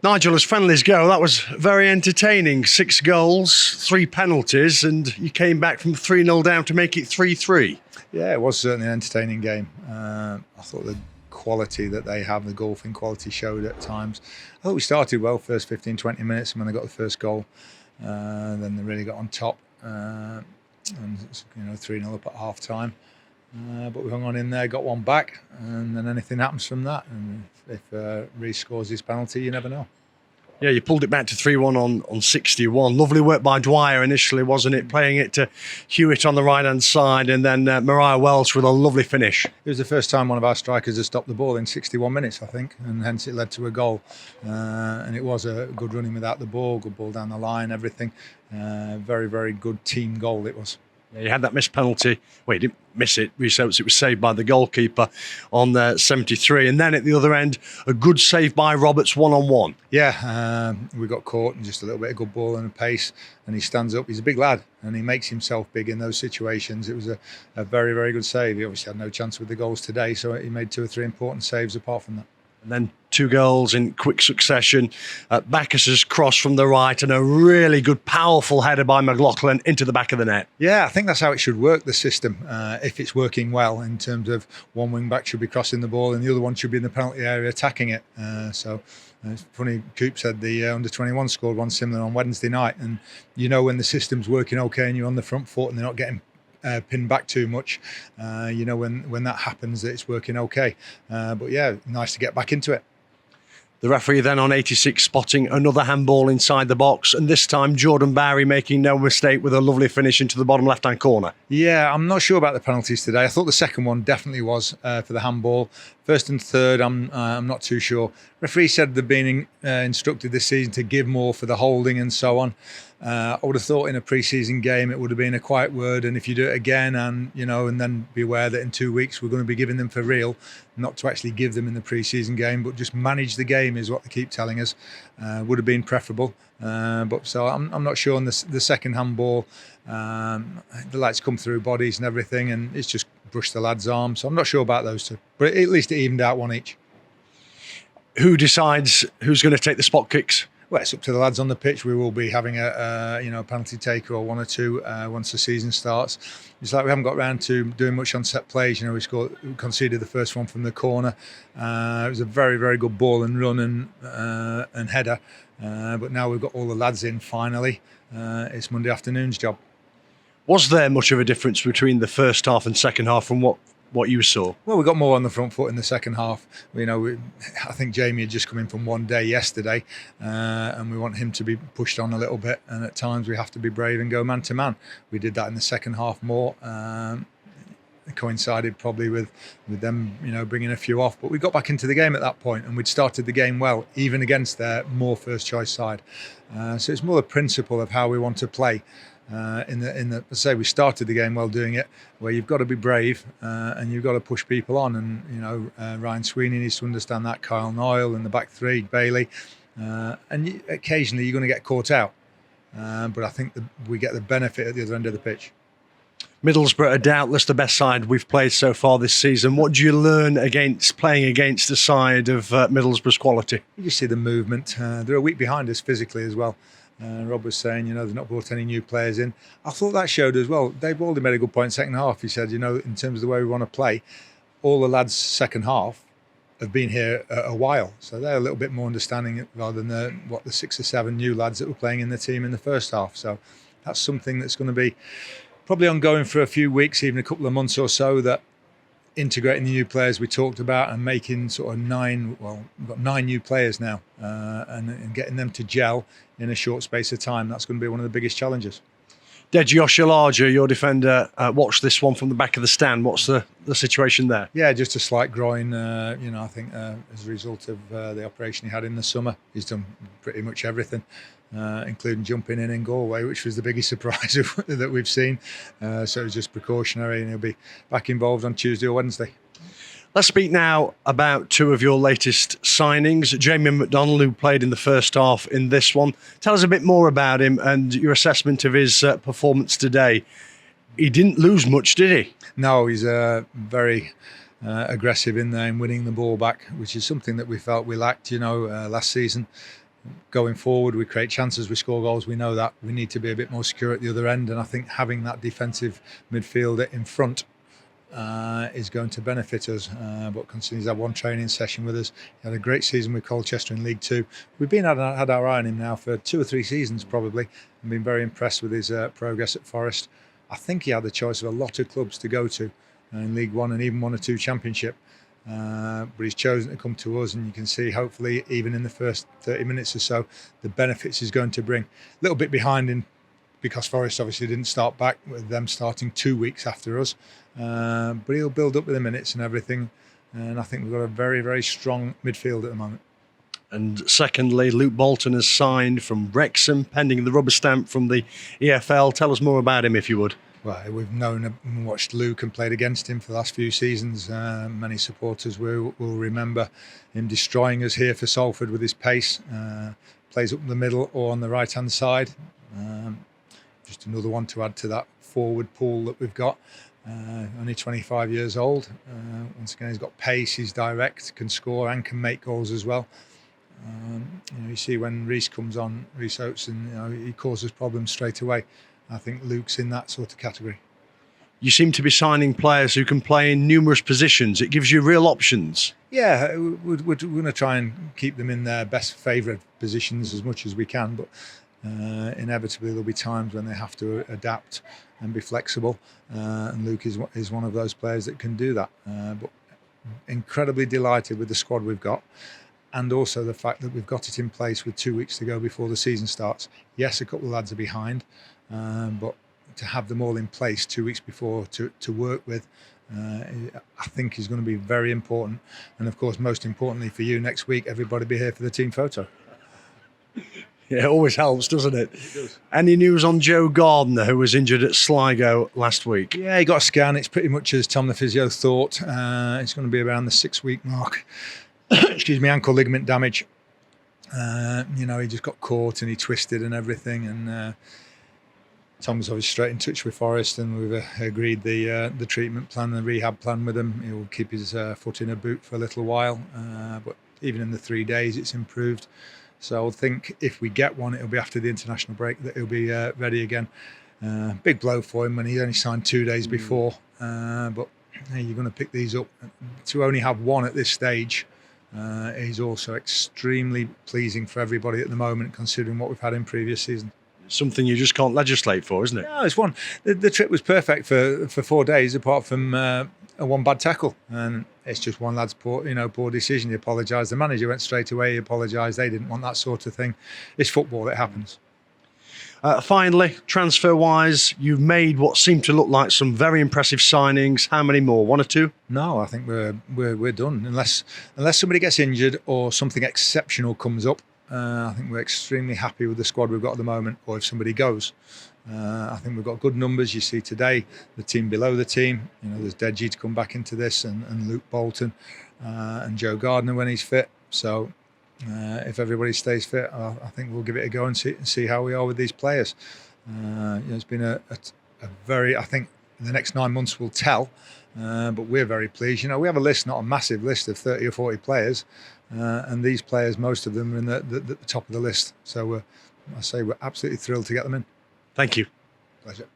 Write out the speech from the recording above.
Nigel, as friendlies go, that was very entertaining. 6 goals, 3 penalties, and you came back from 3-0 down to make it 3-3. Yeah, it was certainly an entertaining game. I thought the quality that they have, the golfing quality, showed at times. I thought we started well, first 15, 20 minutes, and when they got the first goal, then they really got on top. And 3-0 up at half time. But we hung on in there, got one back, and then anything happens from that. And if Reece scores his penalty, you never know. Yeah, you pulled it back to 3-1 on 61. Lovely work by Dwyer initially, wasn't it? Playing it to Hewitt on the right-hand side, and then Mariah Welch with a lovely finish. It was the first time one of our strikers has stopped the ball in 61 minutes, I think, and hence it led to a goal. And it was a good running without the ball, good ball down the line, everything. Very, very good team goal it was. Yeah, you had that missed penalty. Well, you didn't miss it. It was saved by the goalkeeper on 73. And then at the other end, a good save by Roberts one-on-one. Yeah, we got caught and just a little bit of good ball and a pace. And he stands up. He's a big lad and he makes himself big in those situations. It was a very, very good save. He obviously had no chance with the goals today, so he made 2 or 3 important saves apart from that. And then 2 goals in quick succession. Bacchus's cross from the right and a really good, powerful header by McLaughlin into the back of the net. Yeah, I think that's how it should work, the system, if it's working well, in terms of one wing-back should be crossing the ball and the other one should be in the penalty area attacking it. So it's funny, Coop said the under-21 scored one similar on Wednesday night. And you know when the system's working okay and you're on the front foot and they're not getting pinned back too much, when that happens that it's working okay. But yeah, nice to get back into it. The referee then on 86 spotting another handball inside the box, and this time Jordan Barry making no mistake with a lovely finish into the bottom left-hand corner. Yeah, I'm not sure about the penalties today. I thought the second one definitely was for the handball. First and third, I'm not too sure. Referee said they've been instructed this season to give more for the holding and so on. I would have thought in a pre-season game it would have been a quiet word, and if you do it again and then be aware that in 2 weeks we're going to be giving them for real, not to actually give them in the pre-season game, but just manage the game is what they keep telling us. Would have been preferable. So I'm not sure on the second handball. The lights come through bodies and everything, and it's just brushed the lad's arm. So I'm not sure about those two, but at least it evened out one each. Who decides who's going to take the spot kicks? Well, it's up to the lads on the pitch. We will be having a penalty taker or 1 or 2 once the season starts. It's like we haven't got around to doing much on set plays. We conceded the first one from the corner. It was a very, very good ball and run and header. But now we've got all the lads in finally. It's Monday afternoon's job. Was there much of a difference between the first half and second half from what you saw? Well, we got more on the front foot in the second half. I think Jamie had just come in from one day yesterday, and we want him to be pushed on a little bit. And at times we have to be brave and go man to man. We did that in the second half more. It coincided probably with them, bringing a few off. But we got back into the game at that point, and we'd started the game well, even against their more first choice side. So it's more the principle of how we want to play. Let's say we started the game well doing it, where you've got to be brave and you've got to push people on, and Ryan Sweeney needs to understand that, Kyle Noyle in the back 3, Bailey, and occasionally you're going to get caught out, but I think we get the benefit at the other end of the pitch. Middlesbrough are doubtless the best side we've played so far this season. What do you learn against playing against the side of Middlesbrough's quality? You see the movement. They're a week behind us physically as well. Rob was saying, they've not brought any new players in. I thought that showed as well. Dave Baldy made a good point second half. He said, in terms of the way we want to play, all the lads second half have been here a while. So they're a little bit more understanding rather than the 6 or 7 new lads that were playing in the team in the first half. So that's something that's going to be probably ongoing for a few weeks, even a couple of months or so, that integrating the new players we talked about and making sort of 9, we've got 9 new players now, and getting them to gel in a short space of time. That's going to be one of the biggest challenges. Deji Oshalaja, your defender, watched this one from the back of the stand. What's the situation there? Yeah, just a slight groin, I think as a result of the operation he had in the summer. He's done pretty much everything, including jumping in Galway, which was the biggest surprise that we've seen. So it was just precautionary, and he'll be back involved on Tuesday or Wednesday. Let's speak now about 2 of your latest signings. Jamie McDonald, who played in the first half in this one. Tell us a bit more about him and your assessment of his performance today. He didn't lose much, did he? No, he's very aggressive in there and winning the ball back, which is something that we felt we lacked, last season. Going forward, we create chances, we score goals. We know that we need to be a bit more secure at the other end, and I think having that defensive midfielder in front is going to benefit us. But considering he's had one training session with us, he had a great season with Colchester in League Two. We've been had our eye on him now for 2 or 3 seasons probably, and been very impressed with his progress at Forest. I think he had the choice of a lot of clubs to go to in League One and even 1 or 2 Championship. But he's chosen to come to us, and you can see hopefully even in the first 30 minutes or so the benefits he's going to bring. A little bit behind in because Forest obviously didn't start back, with them starting 2 weeks after us, but he'll build up with the minutes and everything, and I think we've got a very, very strong midfield at the moment. And secondly, Luke Bolton has signed from Wrexham, pending the rubber stamp from the EFL. Tell us more about him if you would. Well, we've known and watched Luke and played against him for the last few seasons. Many supporters will remember him destroying us here for Salford with his pace. Plays up the middle or on the right-hand side. Just another one to add to that forward pool that we've got. Only 25 years old. Once again, he's got pace, he's direct, can score and can make goals as well. You see when Reece comes on, Reece Oates, and he causes problems straight away. I think Luke's in that sort of category. You seem to be signing players who can play in numerous positions. It gives you real options. Yeah, we're going to try and keep them in their best favourite positions as much as we can, but inevitably there'll be times when they have to adapt and be flexible, and Luke is one of those players that can do that. But incredibly delighted with the squad we've got, and also the fact that we've got it in place with 2 weeks to go before the season starts. Yes, a couple of lads are behind, but to have them all in place 2 weeks before to work with, I think is going to be very important. And of course, most importantly for you, next week, everybody be here for the team photo. Yeah, it always helps, doesn't it? It does. Any news on Joe Gardner, who was injured at Sligo last week? Yeah, he got a scan. It's pretty much as Tom the physio thought. It's going to be around the 6-week mark. Excuse me, ankle ligament damage. He just got caught and he twisted and everything. And Tom was obviously straight in touch with Forest, and we've agreed the treatment plan, the rehab plan with him. He'll keep his foot in a boot for a little while, but even in the 3 days, it's improved. So I think if we get one, it'll be after the international break that he'll be ready again. Big blow for him when he only signed 2 days before, but hey, you're going to pick these up. To only have one at this stage is also extremely pleasing for everybody at the moment, considering what we've had in previous seasons. Something you just can't legislate for, isn't it? No, it's one. The trip was perfect for 4 days, apart from a one bad tackle, and it's just one lad's poor decision. He apologised. The manager went straight away. He apologised. They didn't want that sort of thing. It's football. It happens. Finally, transfer-wise, you've made what seemed to look like some very impressive signings. How many more? 1 or 2? No, I think we're done. Unless somebody gets injured or something exceptional comes up. I think we're extremely happy with the squad we've got at the moment. Or if somebody goes, I think we've got good numbers. You see today, the team below the team. There's Deji to come back into this, and Luke Bolton, and Joe Gardner when he's fit. So if everybody stays fit, I think we'll give it a go and see how we are with these players. It's been a very, I think the next 9 months will tell, but we're very pleased. We have a list, not a massive list of 30 or 40 players, and these players, most of them are in the top of the list. So I say we're absolutely thrilled to get them in. Thank you. Pleasure.